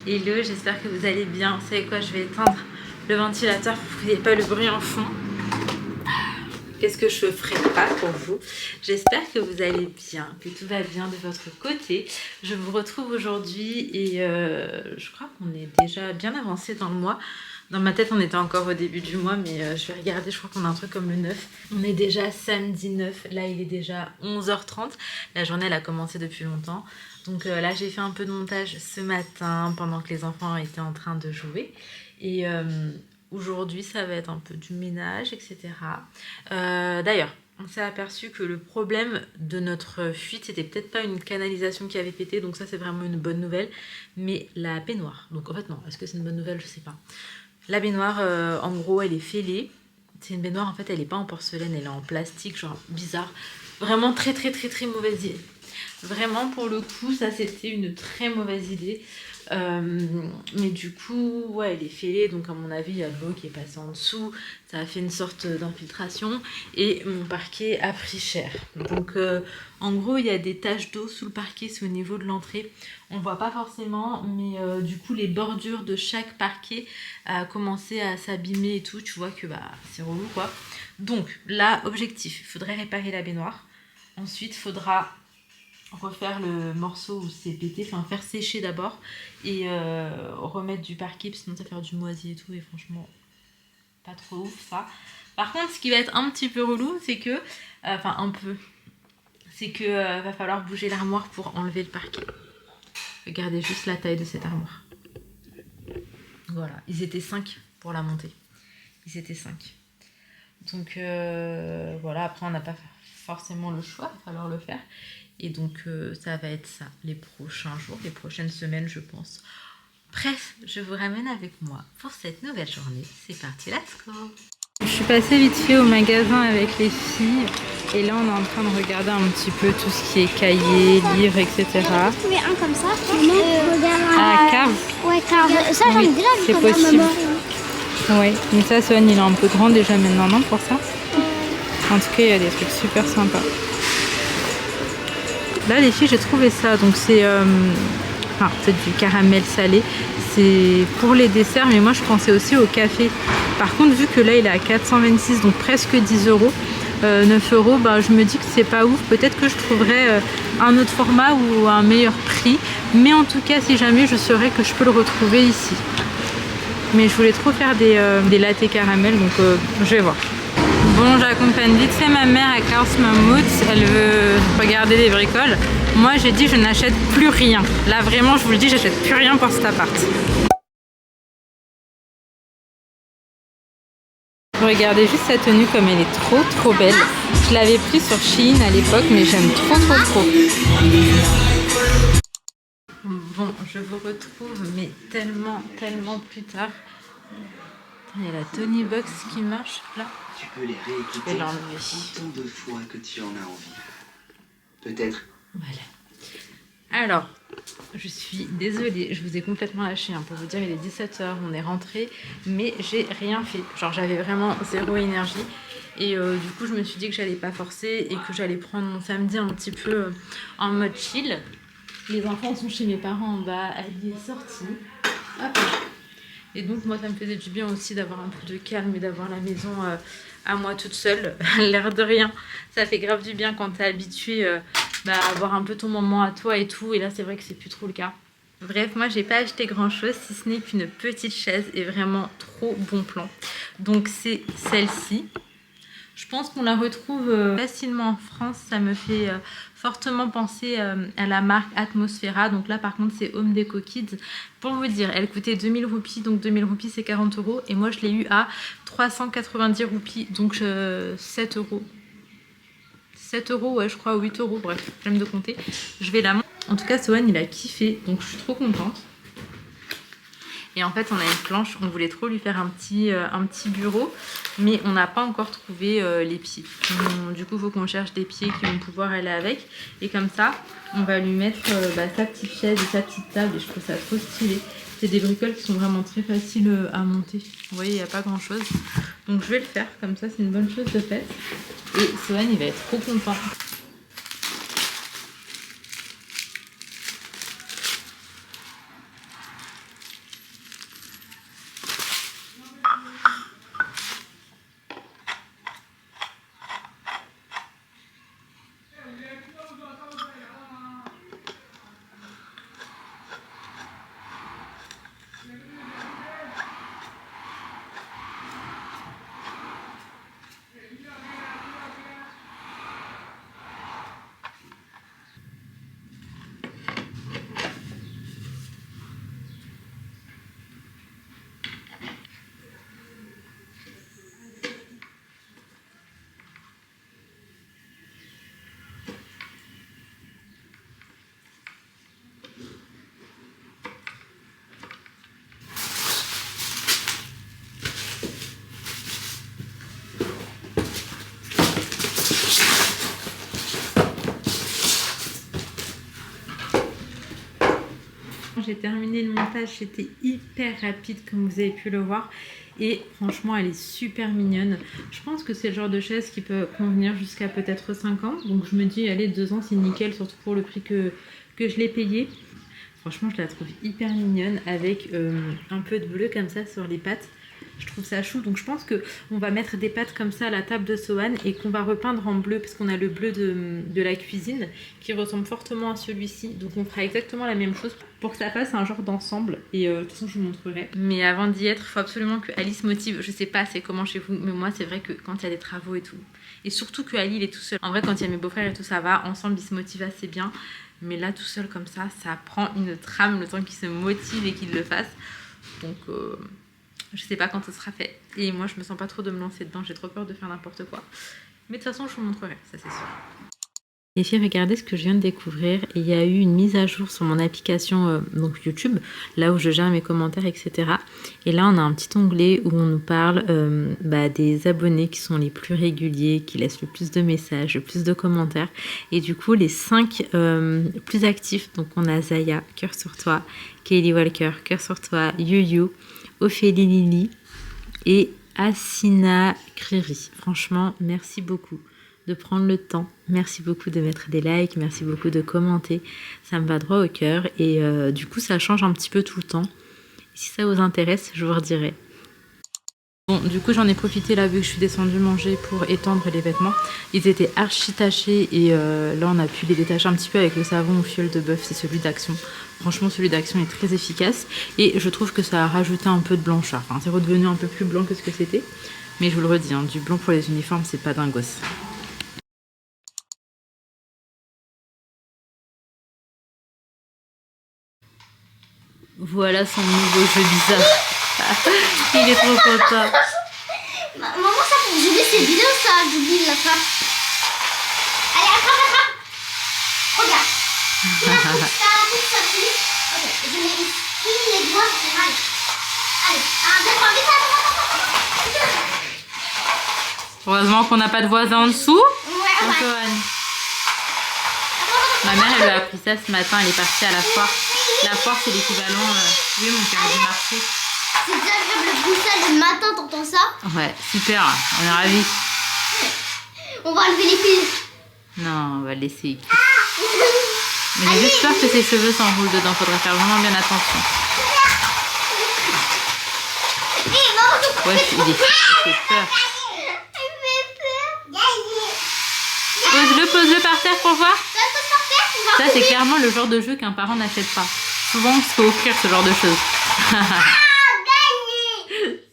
Hello, j'espère que vous allez bien. Vous savez quoi, je vais éteindre le ventilateur pour que vous n'ayez pas le bruit en fond. Qu'est-ce que je ferai pas pour vous? J'espère que vous allez bien, que tout va bien de votre côté. Je vous retrouve aujourd'hui et je crois qu'on est déjà bien avancé dans le mois. Dans ma tête, on était encore au début du mois, mais je vais regarder, je crois qu'on a un truc comme le 9. On est déjà samedi 9, là il est déjà 11h30. La journée, elle a commencé depuis longtemps. Donc là, j'ai fait un peu de montage ce matin, pendant que les enfants étaient en train de jouer. Et aujourd'hui, ça va être un peu du ménage, etc. D'ailleurs, on s'est aperçu que le problème de notre fuite, c'était peut-être pas une canalisation qui avait pété, donc ça c'est vraiment une bonne nouvelle, mais la baignoire. Donc en fait non, est-ce que c'est une bonne nouvelle? Je sais pas. La baignoire, en gros, elle est fêlée. C'est une baignoire, en fait, elle est pas en porcelaine, elle est en plastique, genre bizarre. Vraiment très mauvaise idée. Vraiment, pour le coup, ça c'était une très mauvaise idée. Mais du coup, ouais, elle est fêlée, donc à mon avis, il y a de l'eau qui est passée en dessous. Ça a fait une sorte d'infiltration et mon parquet a pris cher. Donc, en gros, il y a des taches d'eau sous le parquet, c'est au niveau de l'entrée. On voit pas forcément, mais du coup, les bordures de chaque parquet a commencé à s'abîmer et tout. Tu vois que bah, c'est relou, quoi. Donc, là, objectif, il faudrait réparer la baignoire. Ensuite, il faudra refaire le morceau où c'est pété, enfin faire sécher d'abord et remettre du parquet, parce que sinon ça va faire du moisi et tout, et franchement pas trop ouf ça. Par contre, ce qui va être un petit peu relou, c'est que enfin un peu, c'est que va falloir bouger l'armoire pour enlever le parquet. Regardez juste la taille de cette armoire. Voilà, ils étaient 5 pour la monter. Ils étaient 5. Donc voilà, après on n'a pas forcément le choix, il va falloir le faire. Et donc ça va être ça les prochains jours, les prochaines semaines je pense. Bref, je vous ramène avec moi pour cette nouvelle journée. C'est parti, let's go! Je suis passée vite fait au magasin avec les filles. Et là on est en train de regarder un petit peu tout ce qui est cahiers, livres, etc. trouvé un comme ça. Ah, Cave. Ouais, Cave. Ça, Oui, j'aime bien. c'est possible. Oui, mais ça, Swan, il est un peu grand déjà maintenant, non, pour ça? En tout cas, il y a des trucs super sympas. Là, les filles, j'ai trouvé ça. Donc, c'est du caramel salé. C'est pour les desserts, mais moi, je pensais aussi au café. Par contre, vu que là, il est à 426, donc presque 10 €, 9 €, bah, je me dis que c'est pas ouf. Peut-être que je trouverai un autre format ou un meilleur prix. Mais en tout cas, si jamais, je saurais que je peux le retrouver ici. Mais je voulais trop faire des lattés caramel, donc je vais voir. Bon, j'accompagne vite fait ma mère à Carls Mammoth. Elle veut regarder les bricoles. Moi, j'ai dit je n'achète plus rien. Là, vraiment, je vous le dis, j'achète plus rien pour cet appart. Regardez juste sa tenue comme elle est trop belle. Je l'avais prise sur Shein à l'époque, mais j'aime trop. Bon, je vous retrouve, mais tellement plus tard. Il y a la Tony Box qui marche là. Tu peux les réécouter autant de fois que tu en as envie. Peut-être. Voilà. Alors, je suis désolée, je vous ai complètement lâché. Pour vous dire, il est 17 h, on est rentré, mais j'ai rien fait. Genre, j'avais vraiment zéro énergie. Et du coup, je me suis dit que j'allais pas forcer et que j'allais prendre mon samedi un petit peu en mode chill. Les enfants sont chez mes parents en bas, Ali est sorti. Hop. Et donc moi ça me faisait du bien aussi d'avoir un peu de calme et d'avoir la maison à moi toute seule. L'air de rien, ça fait grave du bien quand t'es habitué à avoir un peu ton moment à toi et tout. Et là c'est vrai que c'est plus trop le cas. Bref, moi j'ai pas acheté grand chose si ce n'est qu'une petite chaise et vraiment trop bon plan. Donc c'est celle-ci. Je pense qu'on la retrouve facilement en France. Ça me fait fortement penser à la marque Atmosfera. Donc là, par contre, c'est Home Deco Kids. Pour vous dire, elle coûtait 2000 roupies. Donc 2000 roupies, c'est 40 €. Et moi, je l'ai eu à 390 roupies. Donc 7 €. 7 €, ouais, je crois, 8 €. Bref, j'aime de compter. Je vais la montrer. En tout cas, Sohan, il a kiffé. Donc je suis trop contente. Et en fait, on a une planche, on voulait trop lui faire un petit bureau, mais on n'a pas encore trouvé les pieds. Du coup, il faut qu'on cherche des pieds qui vont pouvoir aller avec. Et comme ça, on va lui mettre sa petite chaise et sa petite table. Et je trouve ça trop stylé. C'est des bricoles qui sont vraiment très faciles à monter. Vous voyez, il n'y a pas grand-chose. Donc, je vais le faire. Comme ça, c'est une bonne chose de faite. Et Sohan, il va être trop content. J'ai terminé le montage, c'était hyper rapide comme vous avez pu le voir. Et franchement, elle est super mignonne. Je pense que c'est le genre de chaise qui peut convenir jusqu'à peut-être 5 ans. Donc je me dis, allez, 2 ans, c'est nickel, surtout pour le prix que je l'ai payé. Franchement, je la trouve hyper mignonne avec un peu de bleu comme ça sur les pattes. Je trouve ça chou. Donc je pense qu'on va mettre des pattes comme ça à la table de Sohan et qu'on va repeindre en bleu parce qu'on a le bleu de la cuisine qui ressemble fortement à celui-ci. Donc on fera exactement la même chose pour que ça fasse un genre d'ensemble. Et de toute façon, je vous montrerai. Mais avant d'y être, il faut absolument que Alice motive. Je sais pas c'est comment chez vous, mais moi c'est vrai que quand il y a des travaux et tout, et surtout que Ali il est tout seul. En vrai, quand il y a mes beaux-frères et tout, ça va. Ensemble, ils se motivent assez bien. Mais là, tout seul comme ça prend une trame le temps qu'il se motive et qu'il le fasse. Donc, je sais pas quand ce sera fait. Et moi, je me sens pas trop de me lancer dedans. J'ai trop peur de faire n'importe quoi. Mais de toute façon, je vous montrerai, ça c'est sûr. Les filles, regardez ce que je viens de découvrir. Il y a eu une mise à jour sur mon application donc YouTube, là où je gère mes commentaires, etc. Et là, on a un petit onglet où on nous parle des abonnés qui sont les plus réguliers, qui laissent le plus de messages, le plus de commentaires. Et du coup, les 5 plus actifs, donc on a Zaya, cœur sur toi, Kaylee Walker, cœur sur toi, Yuyu, Ophélie Lily et Asina Kriri. Franchement, merci beaucoup de prendre le temps. Merci beaucoup de mettre des likes, merci beaucoup de commenter. Ça me va droit au cœur et du coup, ça change un petit peu tout le temps. Si ça vous intéresse, je vous redirai. Bon, du coup, j'en ai profité là, vu que je suis descendue manger pour étendre les vêtements. Ils étaient archi tachés et là, on a pu les détacher un petit peu avec le savon au fioul de bœuf. C'est celui d'Action. Franchement, celui d'Action est très efficace et je trouve que ça a rajouté un peu de blancheur. Enfin, c'est redevenu un peu plus blanc que ce que c'était. Mais je vous le redis, hein, du blanc pour les uniformes, c'est pas dingos. Voilà son nouveau jeu bizarre. Il est trop content. Maman, ça pour j'oublie ces vidéos, ça, j'oublie la frappe. Allez, attrape. Regarde. Tu la coupe ça, plus. Ok, je mets ici les doigts. Allez, 1, 2, 3, vite. Heureusement qu'on n'a pas de voisin en dessous. Ouais, Antoine. Ma mère, elle lui a appris ça ce matin. Elle est partie à la foire. La foire, c'est l'équivalent, oui, mon cœur du marché. C'est désagréable de pousser le matin, t'entends ça? Ouais, super, on est ravis. On va enlever les fils. Non, on va le laisser. Mais j'ai juste peur que ses cheveux s'enroulent dedans. Faudrait faire vraiment bien attention. Ouais, il fait peur. Pose-le par terre pour voir. Ça, c'est clairement le genre de jeu qu'un parent n'achète pas. Souvent, on se fait offrir ce genre de choses.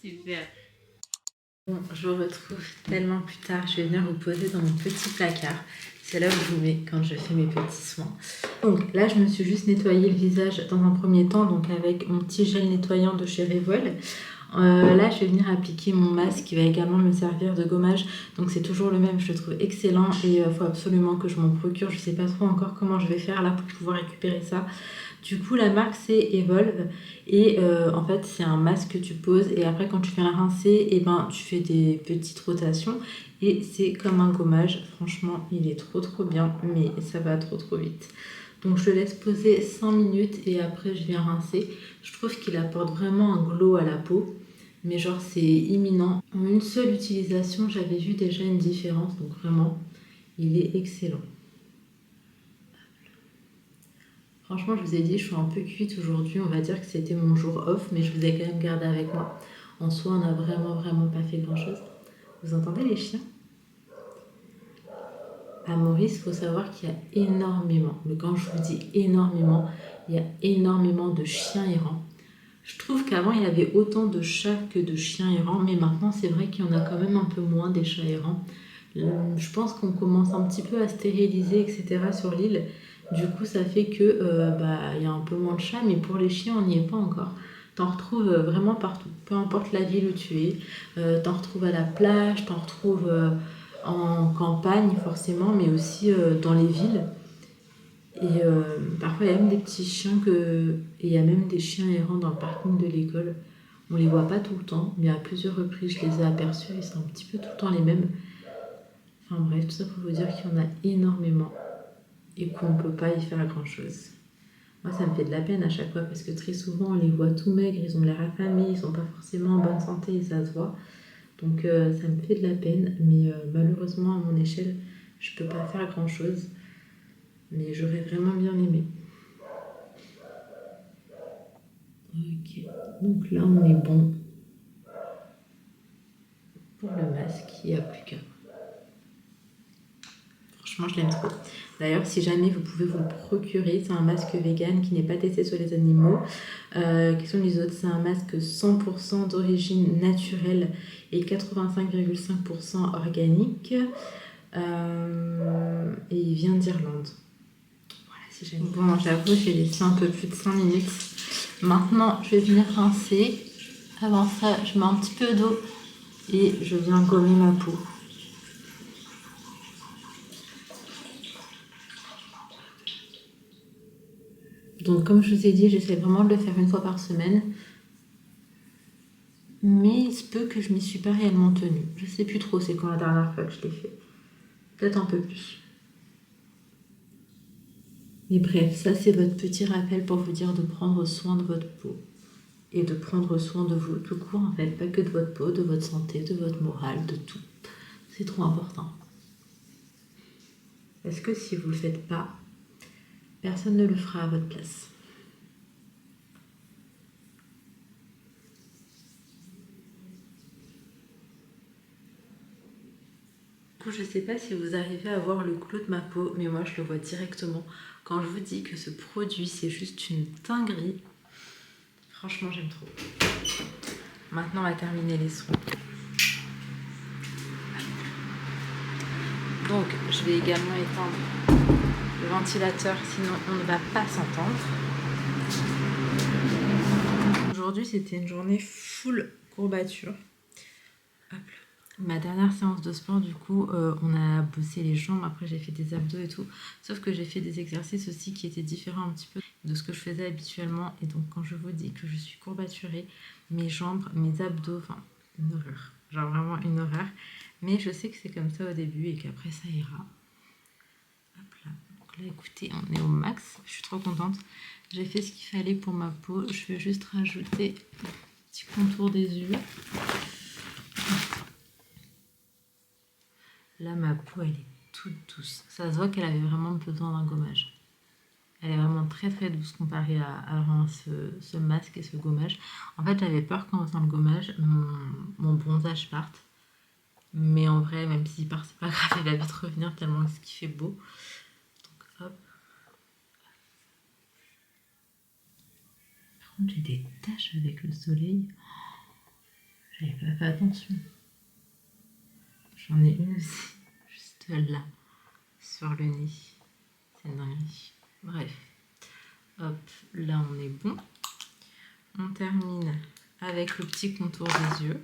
Super. Bon, je vous retrouve tellement plus tard. Je vais venir vous poser dans mon petit placard. C'est là où je vous mets quand je fais mes petits soins. Donc là, je me suis juste nettoyé le visage dans un premier temps, donc avec mon petit gel nettoyant de chez Revoil. Là, je vais venir appliquer mon masque qui va également me servir de gommage. Donc c'est toujours le même, je le trouve excellent et il faut absolument que je m'en procure. Je ne sais pas trop encore comment je vais faire là pour pouvoir récupérer ça. Du coup, la marque c'est Evolve et en fait c'est un masque que tu poses et après quand tu viens la rincer, et tu fais des petites rotations et c'est comme un gommage. Franchement, il est trop bien, mais ça va trop vite. Donc je le laisse poser 5 minutes et après je viens rincer. Je trouve qu'il apporte vraiment un glow à la peau, mais genre c'est imminent. En une seule utilisation, j'avais vu déjà une différence, donc vraiment, il est excellent. Franchement, je vous ai dit, je suis un peu cuite aujourd'hui. On va dire que c'était mon jour off, mais je vous ai quand même gardé avec moi. En soi, on n'a vraiment pas fait grand-chose. Vous entendez les chiens ? À Maurice, il faut savoir qu'il y a énormément, mais quand je vous dis énormément, il y a énormément de chiens errants. Je trouve qu'avant, il y avait autant de chats que de chiens errants, mais maintenant, c'est vrai qu'il y en a quand même un peu moins des chats errants. Je pense qu'on commence un petit peu à stériliser, etc. sur l'île. Du coup, ça fait que y a un peu moins de chats, mais pour les chiens, on n'y est pas encore. T'en retrouves vraiment partout, peu importe la ville où tu es. T'en retrouves à la plage, t'en retrouves en campagne forcément, mais aussi dans les villes. Et parfois, il y a même des petits chiens et il y a même des chiens errants dans le parking de l'école. On les voit pas tout le temps, mais à plusieurs reprises, je les ai aperçus et c'est un petit peu tout le temps les mêmes. Enfin bref, tout ça pour vous dire qu'il y en a énormément et qu'on ne peut pas y faire grand chose. Moi, ça me fait de la peine à chaque fois parce que très souvent, on les voit tout maigres, ils ont l'air affamés, ils sont pas forcément en bonne santé et ça se voit. Donc, ça me fait de la peine, mais malheureusement, à mon échelle, je peux pas faire grand chose. Mais j'aurais vraiment bien aimé. Ok, donc là, on est bon pour le masque, il n'y a plus qu'à. Franchement, je l'aime trop. D'ailleurs, si jamais vous pouvez vous le procurer, c'est un masque vegan qui n'est pas testé sur les animaux. Question des autres, c'est un masque 100% d'origine naturelle et 85,5% organique. Et il vient d'Irlande. Voilà, si jamais. Bon, j'avoue, j'ai laissé un peu plus de 5 minutes. Maintenant, je vais venir rincer. Avant ça, je mets un petit peu d'eau et je viens gommer ma peau. Donc comme je vous ai dit, j'essaie vraiment de le faire une fois par semaine. Mais il se peut que je m'y suis pas réellement tenue. Je sais plus trop c'est quand la dernière fois que je l'ai fait. Peut-être un peu plus. Mais bref, ça c'est votre petit rappel pour vous dire de prendre soin de votre peau. Et de prendre soin de vous tout court en fait. Pas que de votre peau, de votre santé, de votre morale, de tout. C'est trop important. Parce que si vous le faites pas, personne ne le fera à votre place. Du coup, je sais pas si vous arrivez à voir le glow de ma peau, mais moi je le vois directement. Quand je vous dis que ce produit c'est juste une dinguerie, franchement j'aime trop. Maintenant on va terminer les soins. Donc je vais également éteindre le ventilateur, sinon on ne va pas s'entendre. Aujourd'hui c'était une journée full courbature. Hop. Ma dernière séance de sport, du coup, on a bossé les jambes, après j'ai fait des abdos et tout. Sauf que j'ai fait des exercices aussi qui étaient différents un petit peu de ce que je faisais habituellement. Et donc quand je vous dis que je suis courbaturée, mes jambes, mes abdos, enfin une horreur. Genre vraiment une horreur. Mais je sais que c'est comme ça au début et qu'après ça ira. Hop là. Donc là écoutez, on est au max. Je suis trop contente. J'ai fait ce qu'il fallait pour ma peau. Je vais juste rajouter un petit contour des yeux. Là, ma peau, elle est toute douce. Ça se voit qu'elle avait vraiment besoin d'un gommage. Elle est vraiment très très douce comparée à ce masque et ce gommage. En fait, j'avais peur qu'en faisant le gommage, mon bronzage parte. Mais en vrai, même s'il part, c'est pas grave, il va vite revenir tellement ce qui fait beau. Donc hop. Par contre, j'ai des taches avec le soleil. J'avais pas fait attention. J'en ai une aussi, juste là, sur le nez. C'est dingue. Bref. Hop, là on est bon. On termine avec le petit contour des yeux.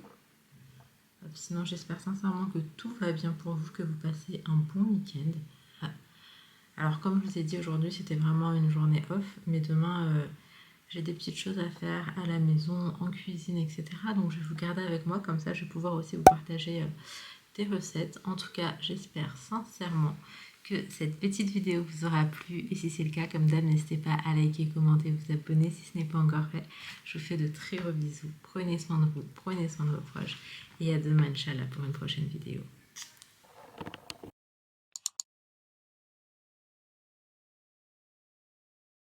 Hop, sinon j'espère sincèrement que tout va bien pour vous, que vous passez un bon week-end. Ah. Alors comme je vous ai dit aujourd'hui, c'était vraiment une journée off, mais demain j'ai des petites choses à faire à la maison, en cuisine, etc. Donc je vais vous garder avec moi, comme ça je vais pouvoir aussi vous partager des recettes. En tout cas, j'espère sincèrement que cette petite vidéo vous aura plu. Et si c'est le cas, comme d'hab, n'hésitez pas à liker, commenter, vous abonner si ce n'est pas encore fait. Je vous fais de très gros bisous. Prenez soin de vous, prenez soin de vos proches. Et à demain, Inch'Allah, pour une prochaine vidéo.